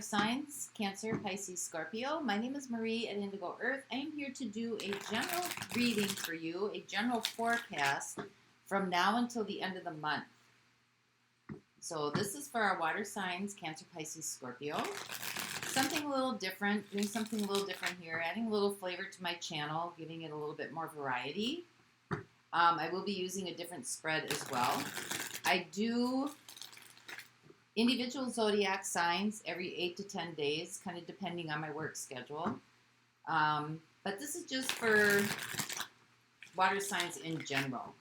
signs, Cancer, Pisces, Scorpio. My name is Marie at Indigo Earth. I am here to do a general reading for you, a general forecast from now until the end of the month. So this is for our water signs, Cancer, Pisces, Scorpio. Something a little different, doing something a little different here, adding a little flavor to my channel, giving it a little bit more variety. I will be using a different spread as well. I do individual zodiac signs every 8 to 10 days, kind of depending on my work schedule. But this is just for water signs in general.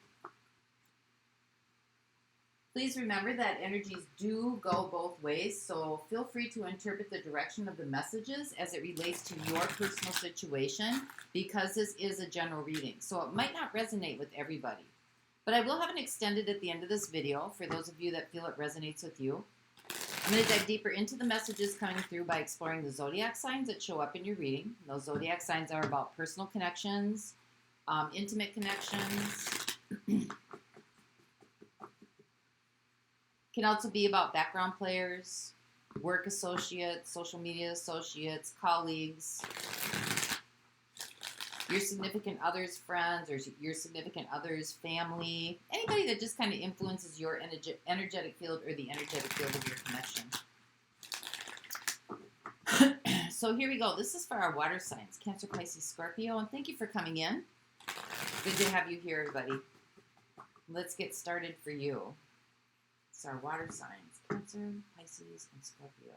Please remember that energies do go both ways, so feel free to interpret the direction of the messages as it relates to your personal situation, because this is a general reading, so it might not resonate with everybody. But I will have an extended at the end of this video for those of you that feel it resonates with you. I'm going to dive deeper into the messages coming through by exploring the zodiac signs that show up in your reading. Those zodiac signs are about personal connections, intimate connections. Can also be about background players, work associates, social media associates, colleagues, your significant other's friends, or your significant other's family, anybody that just kind of influences your energetic field or the energetic field of your connection. So here we go. This is for our water signs, Cancer, Pisces, Scorpio, and thank you for coming in. Good to have you here, everybody. Let's get started for you. It's our water signs, Cancer, Pisces, and Scorpio.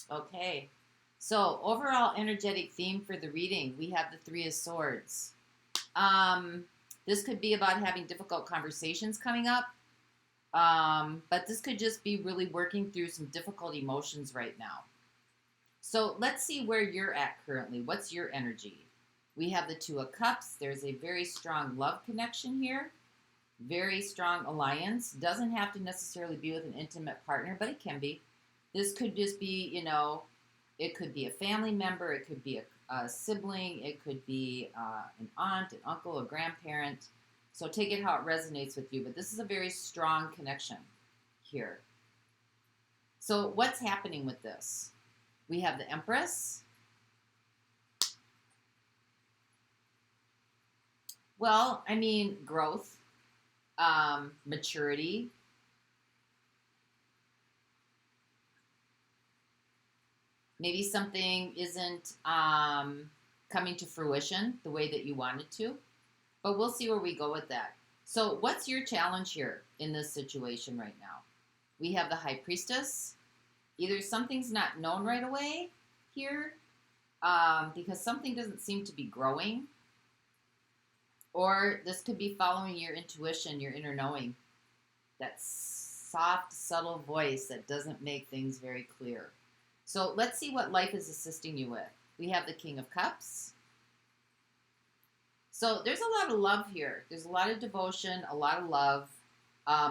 Okay, so overall energetic theme for the reading, we have the Three of Swords. This could be about having difficult conversations coming up, but this could just be really working through some difficult emotions right now. So let's see where you're at currently. What's your energy? We have the Two of Cups. There's a very strong love connection here. Very strong alliance. Doesn't have to necessarily be with an intimate partner, but it can be. This could just be, you know, it could be a family member. It could be a sibling. It could be an aunt, an uncle, a grandparent. So take it how it resonates with you. But this is a very strong connection here. So what's happening with this? We have the Empress. Well, I mean, growth, maturity. Maybe something isn't coming to fruition the way that you wanted to, but we'll see where we go with that. So what's your challenge here in this situation right now? We have the High Priestess. Either something's not known right away here because something doesn't seem to be growing, or this could be following your intuition, your inner knowing, that soft, subtle voice that doesn't make things very clear. So let's see what life is assisting you with. We have the King of Cups. So there's a lot of love here. There's a lot of devotion, a lot of love.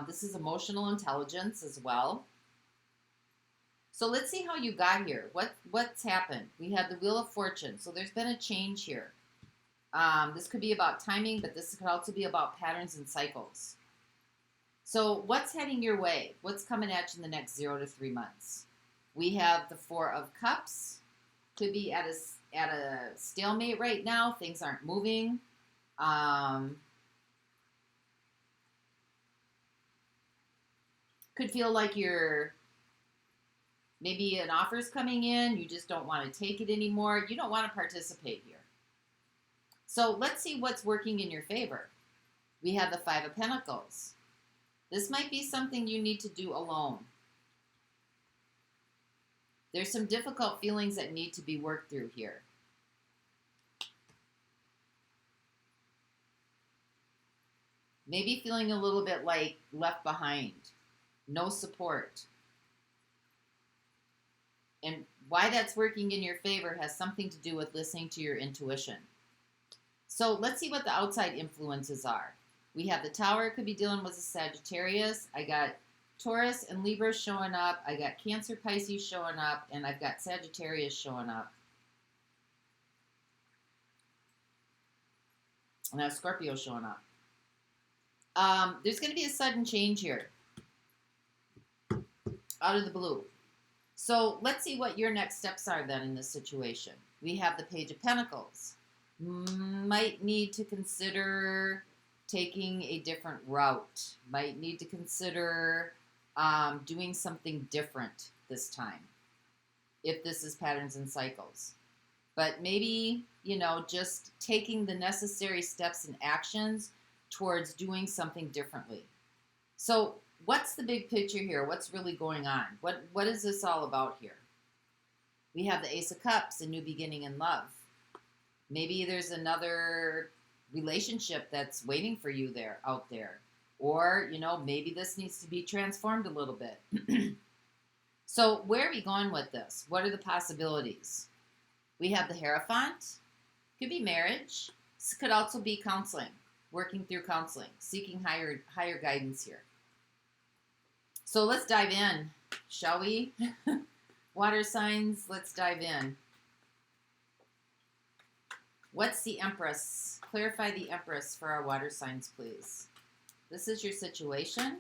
This is emotional intelligence as well. So let's see how you got here. What's happened? We have the Wheel of Fortune. So there's been a change here. This could be about timing, but this could also be about patterns and cycles. So what's heading your way? What's coming at you in the next 0 to 3 months? We have the Four of Cups. Could be at a stalemate right now. Things aren't moving. Could feel like you're... Maybe an offer's coming in, you just don't want to take it anymore. You don't want to participate here. So let's see what's working in your favor. We have the Five of Pentacles. This might be something you need to do alone. There's some difficult feelings that need to be worked through here. Maybe feeling a little bit like left behind. No support. And why that's working in your favor has something to do with listening to your intuition. So let's see what the outside influences are. We have the Tower. Could be dealing with a Sagittarius. I got Taurus and Libra showing up. I got Cancer, Pisces showing up. And I've got Sagittarius showing up. And that's Scorpio showing up. There's going to be a sudden change here. Out of the blue. So let's see what your next steps are then in this situation. We have the Page of Pentacles. Might need to consider taking a different route. Might need to consider doing something different this time. If this is patterns and cycles. But maybe, you know, just taking the necessary steps and actions towards doing something differently. So what's the big picture here? What's really going on? What is this all about here? We have the Ace of Cups, a new beginning in love. Maybe there's another relationship that's waiting for you out there. Or, you know, maybe this needs to be transformed a little bit. So where are we going with this? What are the possibilities? We have the Hierophant. Could be marriage. This could also be counseling. Working through counseling. Seeking higher guidance here. So let's dive in, shall we? Water signs, let's dive in. What's the Empress? Clarify the Empress for our water signs, please. This is your situation.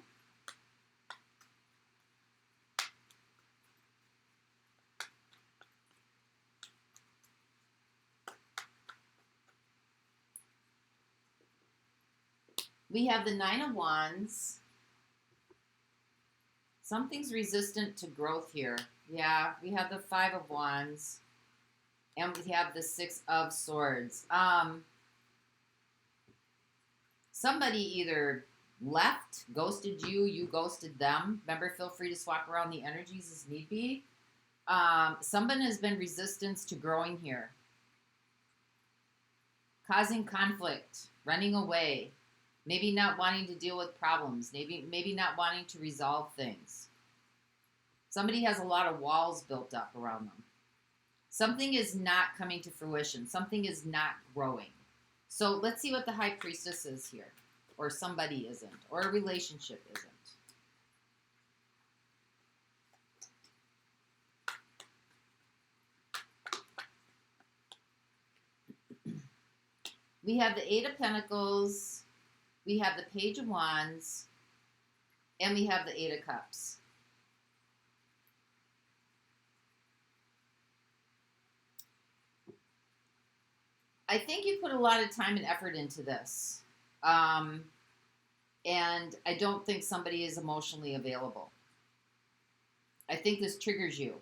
We have the Nine of Wands. Something's resistant to growth here. Yeah, we have the Five of Wands. And we have the Six of Swords. Somebody either left, ghosted you, you ghosted them. Remember, feel free to swap around the energies as need be. Someone has been resistance to growing here. Causing conflict, running away. Maybe not wanting to deal with problems. Maybe not wanting to resolve things. Somebody has a lot of walls built up around them. Something is not coming to fruition. Something is not growing. So let's see what the High Priestess is here. Or somebody isn't. Or a relationship isn't. We have the Eight of Pentacles. We have the Page of Wands. And we have the Eight of Cups. I think you put a lot of time and effort into this. And I don't think somebody is emotionally available. I think this triggers you.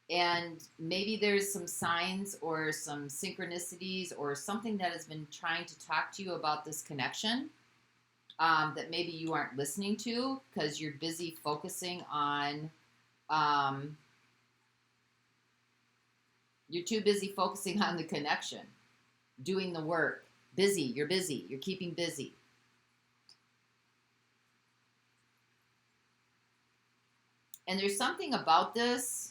And maybe there's some signs or some synchronicities or something that has been trying to talk to you about this connection that maybe you aren't listening to because you're busy focusing on, you're too busy focusing on the connection, doing the work, you're keeping busy. And there's something about this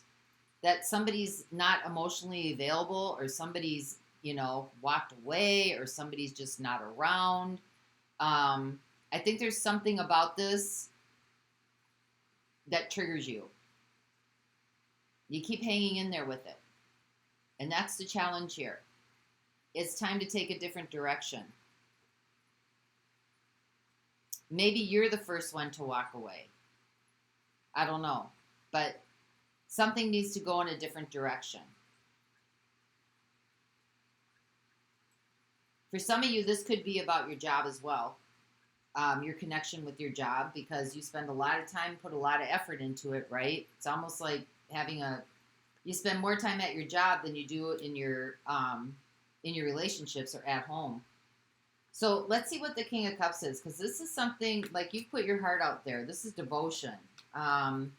that somebody's not emotionally available or somebody's, you know, walked away or somebody's just not around. I think there's something about this that triggers you. You keep hanging in there with it. And that's the challenge here. It's time to take a different direction. Maybe you're the first one to walk away. I don't know. But something needs to go in a different direction. For some of you, this could be about your job as well. Your connection with your job, because you spend a lot of time, put a lot of effort into it, right? It's almost like you spend more time at your job than you do in your relationships or at home. So let's see what the King of Cups is, because this is something, like, you put your heart out there. This is devotion. But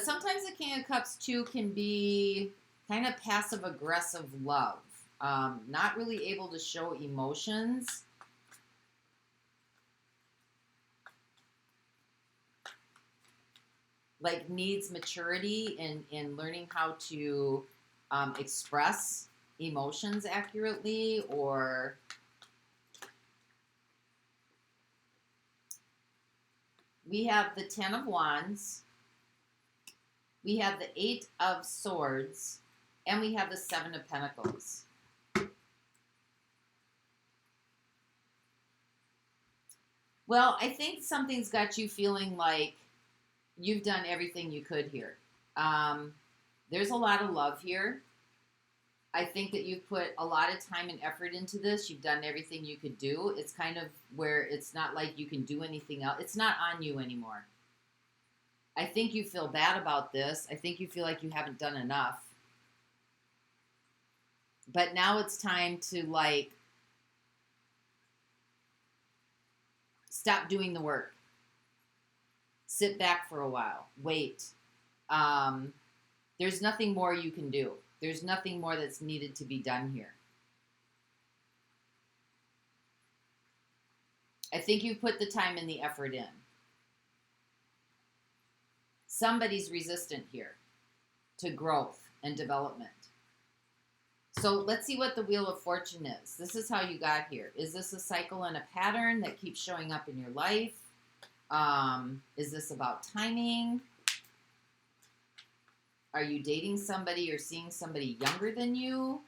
sometimes the King of Cups, too, can be kind of passive-aggressive love. Not really able to show emotions. Like, needs maturity in learning how to express emotions accurately, or we have the Ten of Wands, we have the Eight of Swords, and we have the Seven of Pentacles. Well, I think something's got you feeling like you've done everything you could here. There's a lot of love here. I think that you've put a lot of time and effort into this. You've done everything you could do. It's kind of where it's not like you can do anything else. It's not on you anymore. I think you feel bad about this. I think you feel like you haven't done enough. But now it's time to, like, stop doing the work. Sit back for a while. Wait. There's nothing more you can do. There's nothing more that's needed to be done here. I think you've put the time and the effort in. Somebody's resistant here to growth and development. So let's see what the Wheel of Fortune is. This is how you got here. Is this a cycle and a pattern that keeps showing up in your life? Is this about timing? Are you dating somebody or seeing somebody younger than you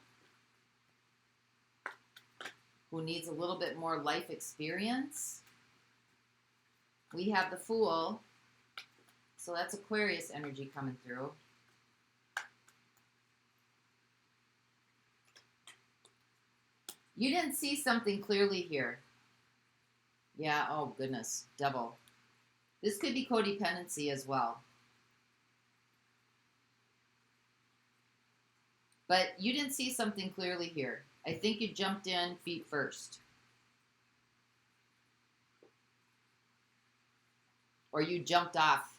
who needs a little bit more life experience? We have the Fool. So that's Aquarius energy coming through. You didn't see something clearly here. Yeah, oh goodness, double. This could be codependency as well. But you didn't see something clearly here. I think you jumped in feet first. Or you jumped off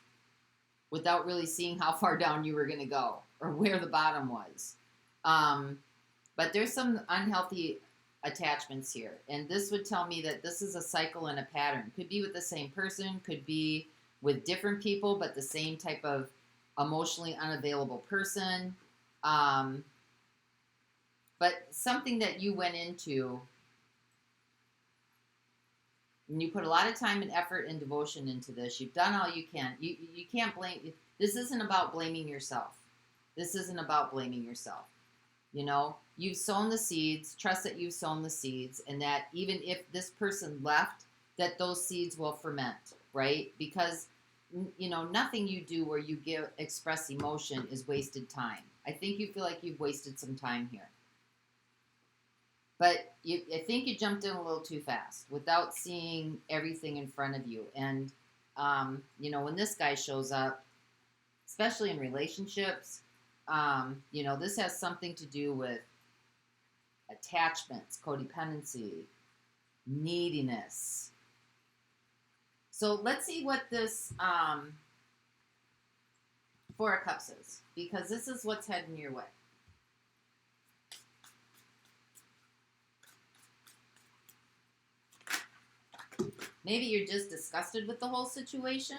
without really seeing how far down you were going to go or where the bottom was. But there's some unhealthy attachments here. And this would tell me that this is a cycle and a pattern. Could be with the same person, could be with different people, but the same type of emotionally unavailable person. But something that you went into, and you put a lot of time and effort and devotion into this. You've done all you can. You can't blame. This isn't about blaming yourself. This isn't about blaming yourself. You know, you've sown the seeds. Trust that you've sown the seeds, and that even if this person left, that those seeds will ferment, right? Because, you know, nothing you do where you express emotion is wasted time. I think you feel like you've wasted some time here. But I think you jumped in a little too fast without seeing everything in front of you. And, you know, when this guy shows up, especially in relationships, you know, this has something to do with attachments, codependency, neediness. So let's see what this Four of Cups is, because this is what's heading your way. Maybe you're just disgusted with the whole situation.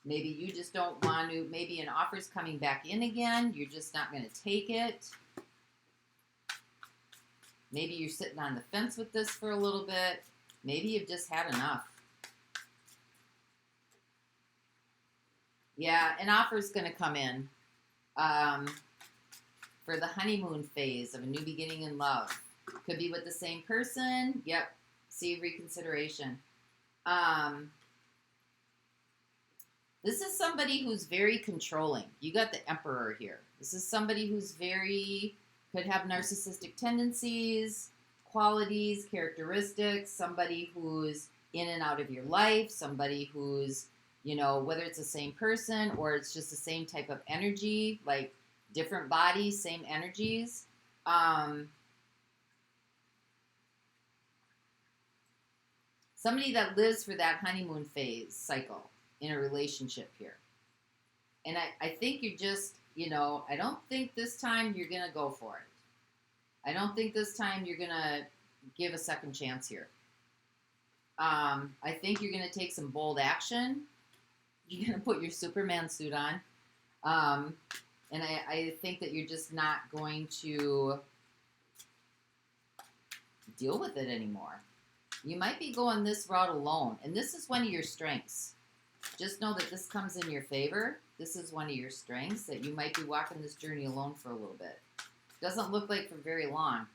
Maybe you just don't want to, maybe an offer's coming back in again. You're just not going to take it. Maybe you're sitting on the fence with this for a little bit. Maybe you've just had enough. Yeah, an offer's going to come in for the honeymoon phase of a new beginning in love. Could be with the same person. Yep. See reconsideration. This is somebody who's very controlling. You got the Emperor here. This is somebody who's could have narcissistic tendencies, qualities, characteristics, somebody who's in and out of your life, somebody who's, you know, whether it's the same person or it's just the same type of energy, like different bodies, same energies. Somebody that lives for that honeymoon phase cycle in a relationship here. And I think you just, you know, I don't think this time you're going to go for it. I don't think this time you're going to give a second chance here. I think you're going to take some bold action. You're going to put your Superman suit on. And I think that you're just not going to deal with it anymore. You might be going this route alone. And this is one of your strengths. Just know that this comes in your favor. This is one of your strengths, that you might be walking this journey alone for a little bit. Doesn't look like for very long.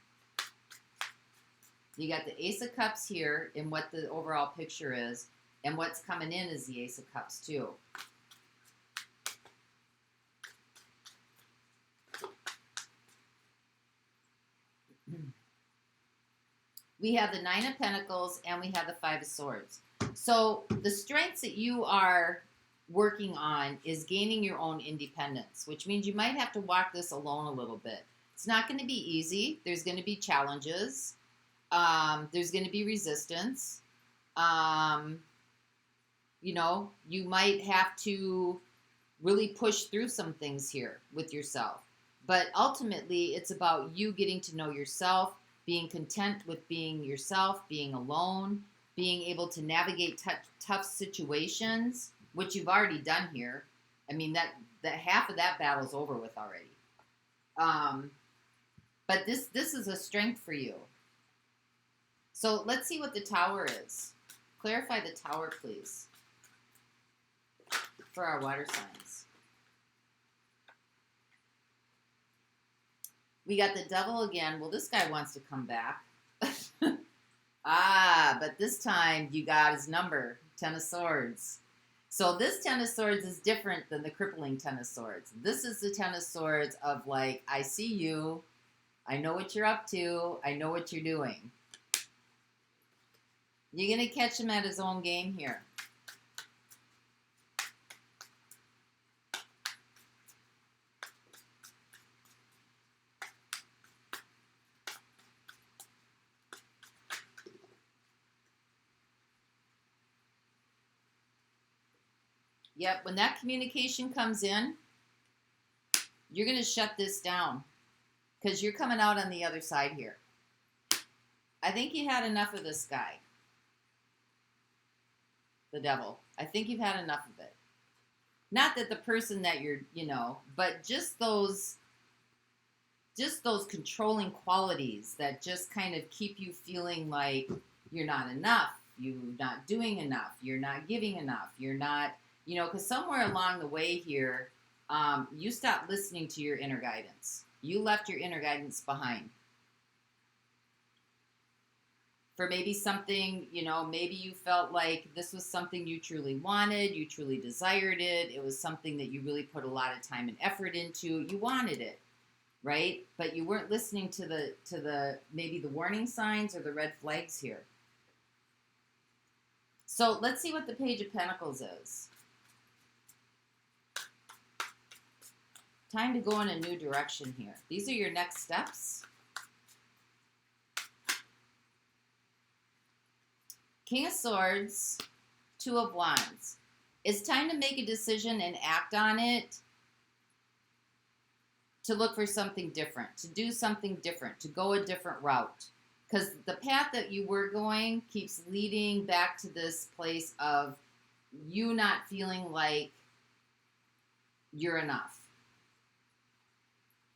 You got the Ace of Cups here and what the overall picture is. And what's coming in is the Ace of Cups too. We have the Nine of Pentacles and we have the Five of Swords. So the strengths that you are working on is gaining your own independence, which means you might have to walk this alone a little bit. It's not going to be easy. There's going to be challenges. There's going to be resistance. You know, you might have to really push through some things here with yourself. But ultimately, it's about you getting to know yourself, being content with being yourself, being alone, being able to navigate tough situations, which you've already done here. I mean, that half of that battle's over with already. But this is a strength for you. So let's see what the Tower is. Clarify the Tower, please, for our water signs. We got the Devil again. Well, this guy wants to come back. But this time you got his number, 10 of Swords. So this 10 of Swords is different than the crippling 10 of Swords. This is the 10 of Swords of like, I see you. I know what you're up to. I know what you're doing. You're going to catch him at his own game here. Yep, when that communication comes in, you're going to shut this down because you're coming out on the other side here. I think you had enough of this guy, the Devil. I think you've had enough of it. Not that the person that you're, you know, but just those controlling qualities that just kind of keep you feeling like you're not enough, you're not doing enough, you're not giving enough, you're not... You know, because somewhere along the way here, you stopped listening to your inner guidance. You left your inner guidance behind. For maybe something, you know, maybe you felt like this was something you truly wanted, you truly desired it, it was something that you really put a lot of time and effort into, you wanted it, right? But you weren't listening to the maybe the warning signs or the red flags here. So let's see what the Page of Pentacles is. Time to go in a new direction here. These are your next steps. King of Swords, Two of Wands. It's time to make a decision and act on it, to look for something different, to do something different, to go a different route. Because the path that you were going keeps leading back to this place of you not feeling like you're enough.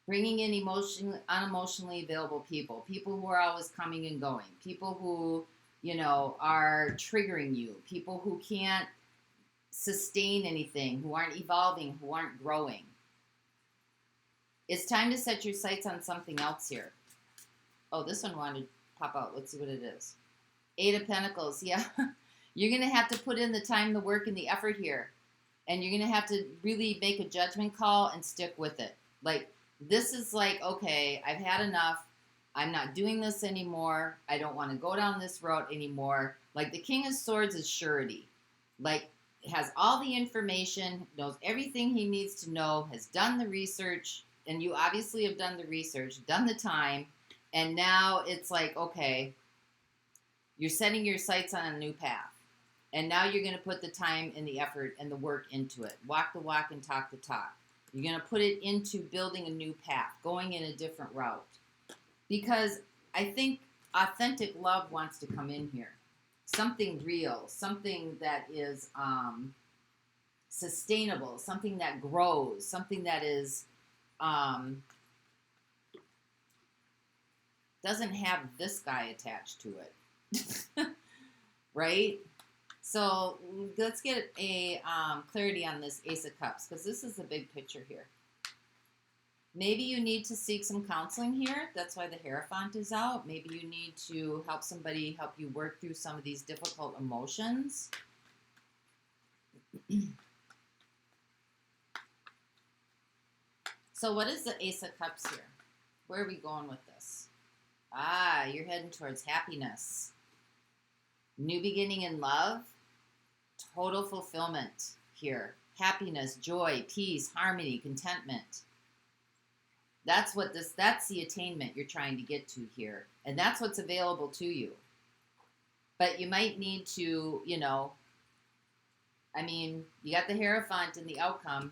Bringing in unemotionally available people, people who are always coming and going, people who, you know, are triggering you, people who can't sustain anything, who aren't evolving, who aren't growing. It's time to set your sights on something else here. Oh, this one wanted to pop out. Let's see what it is. Eight of Pentacles. Yeah, you're going to have to put in the time, the work, and the effort here. And you're going to have to really make a judgment call and stick with it. Like, this is like, okay, I've had enough. I'm not doing this anymore. I don't want to go down this road anymore. Like the King of Swords is surety. Like has all the information, knows everything he needs to know, has done the research, and you obviously have done the research, done the time, and now it's like, okay, you're setting your sights on a new path. And now you're going to put the time and the effort and the work into it. Walk the walk and talk the talk. You're going to put it into building a new path, going in a different route. Because I think authentic love wants to come in here. Something real, something that is sustainable, something that grows, something that is doesn't have this guy attached to it. Right? So let's get a clarity on this Ace of Cups, because this is the big picture here. Maybe you need to seek some counseling here. That's why the Hierophant is out. Maybe you need to help somebody help you work through some of these difficult emotions. So what is the Ace of Cups here? Where are we going with this? Ah, you're heading towards happiness. New beginning in love. Total fulfillment here. Happiness, joy, peace, harmony, contentment. That's the attainment you're trying to get to here. And that's what's available to you. But you might need to, you know, I mean, you got the Hierophant in the outcome.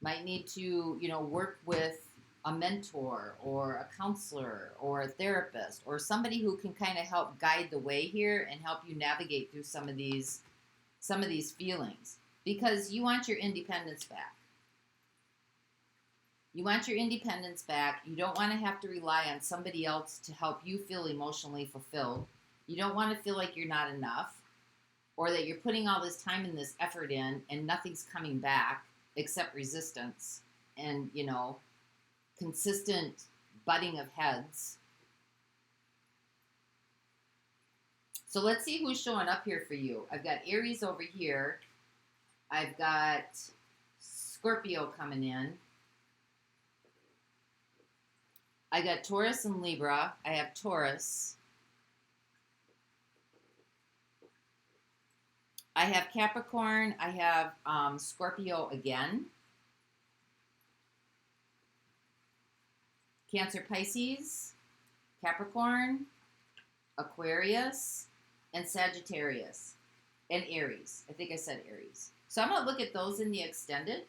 Might need to, you know, work with a mentor or a counselor or a therapist or somebody who can kind of help guide the way here and help you navigate through some of these feelings, because you want your independence back. You want your independence back. You don't want to have to rely on somebody else to help you feel emotionally fulfilled. You don't want to feel like you're not enough, or that you're putting all this time and this effort in and nothing's coming back except resistance and, you know, consistent butting of heads. So let's see who's showing up here for you. I've got Aries over here. I've got Scorpio coming in. I got Taurus and Libra. I have Taurus. I have Capricorn. I have Scorpio again. Cancer, Pisces, Capricorn, Aquarius, and Sagittarius, and Aries. I think I said Aries. So I'm going to look at those in the extended.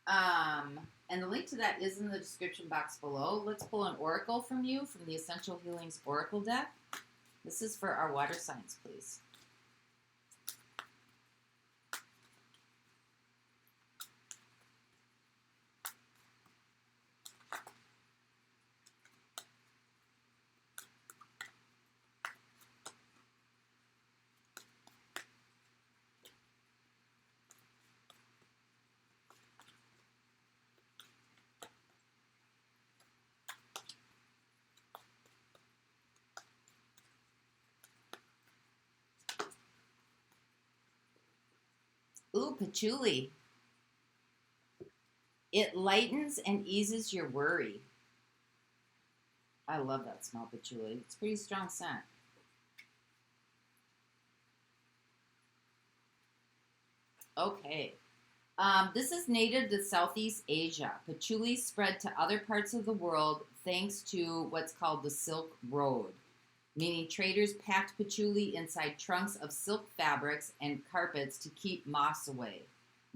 And the link to that is in the description box below. Let's pull an oracle from you from the Essential Healings Oracle deck. This is for our water signs, please. Ooh, patchouli. It lightens and eases your worry. I love that smell, patchouli. It's a pretty strong scent. Okay. This is native to Southeast Asia. Patchouli spread to other parts of the world thanks to what's called the Silk Road, meaning traders packed patchouli inside trunks of silk fabrics and carpets to keep moths away,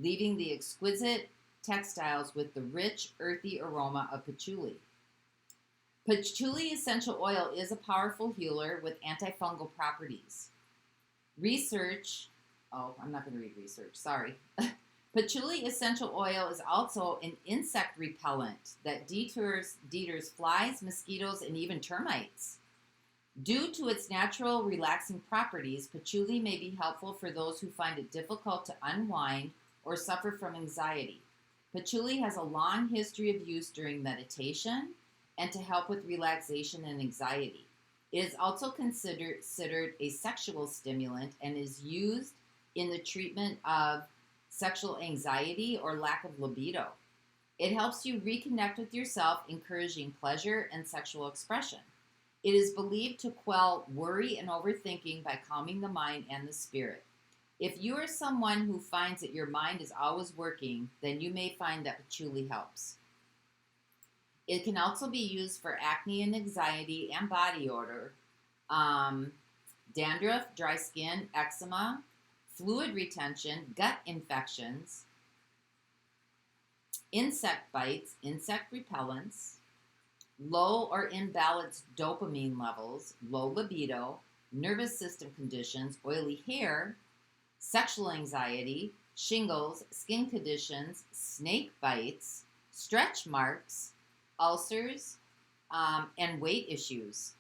leaving the exquisite textiles with the rich, earthy aroma of patchouli. Patchouli essential oil is a powerful healer with antifungal properties. I'm not going to read research, sorry. Patchouli essential oil is also an insect repellent that deters flies, mosquitoes, and even termites. Due to its natural relaxing properties, patchouli may be helpful for those who find it difficult to unwind or suffer from anxiety. Patchouli has a long history of use during meditation and to help with relaxation and anxiety. It is also considered a sexual stimulant and is used in the treatment of sexual anxiety or lack of libido. It helps you reconnect with yourself, encouraging pleasure and sexual expression. It is believed to quell worry and overthinking by calming the mind and the spirit. If you are someone who finds that your mind is always working, then you may find that patchouli helps. It can also be used for acne and anxiety and body odor, dandruff, dry skin, eczema, fluid retention, gut infections, insect bites, insect repellents, low or imbalanced dopamine levels, low libido, nervous system conditions, oily hair, sexual anxiety, shingles, skin conditions, snake bites, stretch marks, ulcers, and weight issues.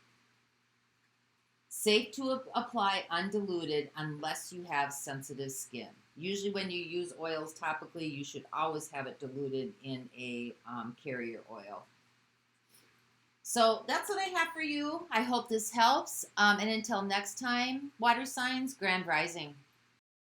Safe to apply undiluted unless you have sensitive skin. Usually when you use oils topically, you should always have it diluted in a carrier oil. So that's what I have for you. I hope this helps. And until next time, water signs, grand rising.